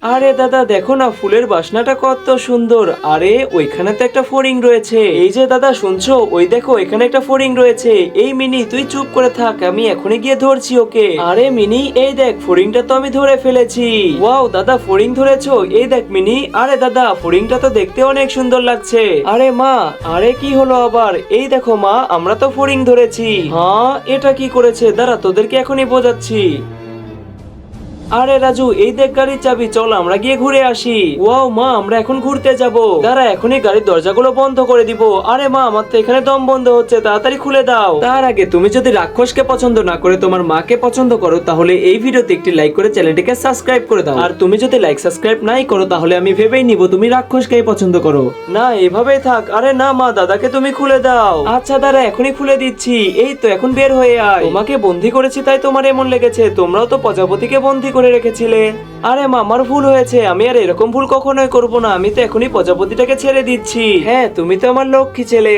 আরে দাদা দেখো না, ফুলের বাসনাটা কত সুন্দর। আরে ওইখানে তো একটা ফড়িং রয়েছে। এই যে দাদা শুনছো, ওই দেখো এখানে একটা ফড়িং রয়েছে। এই মিনি তুই চুপ করে থাক, আমি এখনই গিয়ে ধরছি ওকে। আরে মিনি এই দেখ, ফড়িংটা তো আমি ধরে ফেলেছি। ওয়াও দাদা, ফড়িং ধরেছো? এই দেখ মিনি। আরে দাদা, ফড়িংটা তো দেখতে অনেক সুন্দর লাগছে। আরে মা, আরে কি হলো আবার? এই দেখো মা, আমরা তো ফড়িং ধরেছি। হ্যাঁ, এটা কি করেছে? দাঁড়া, তোদেরকে এখনই বোঝাচ্ছি। আরে রাজু, এই দেখ গাড়ির চাবি, চল আমরা গিয়ে ঘুরে আসি। ওয়াও মা, আমরা এখন ঘুরতে যাব। দাঁড়া, এখনই গাড়ির দরজাগুলো বন্ধ করে দিব। আরে মা, আমার তো এখানে দম বন্ধ হচ্ছে, তাড়াতাড়ি খুলে দাও। তার আগে তুমি যদি রাক্ষসকে পছন্দ না করে তোমার মাকে পছন্দ করো, তাহলে এই ভিডিওতে একটি লাইক করে চ্যানেলটিকে সাবস্ক্রাইব করে দাও। আর তুমি যদি লাইক সাবস্ক্রাইব নাই করো, তাহলে আমি ভেবেই নিব তুমি রাক্ষসকেই পছন্দ করো। না, এভাবেই থাক। আরে না মা, দাদাকে তুমি খুলে দাও। আচ্ছা দাঁড়া, এখনই খুলে দিচ্ছি। এই তো এখন বের হয়ে আয়। তোমাকে বন্দি করেছি তাই তোমার এমন লেগেছে, তোমরাও তো প্রজাপতিকে বন্দি করে রেখেছিলে। আরে মা, আমার ভুল হয়েছে, আমি আর এরকম ভুল কখনোই করব না। আমি তো এখনই প্রজাপতিটাকে ছেড়ে দিচ্ছি। হ্যাঁ, তুমি তো আমার লক্ষ্মী ছেলে।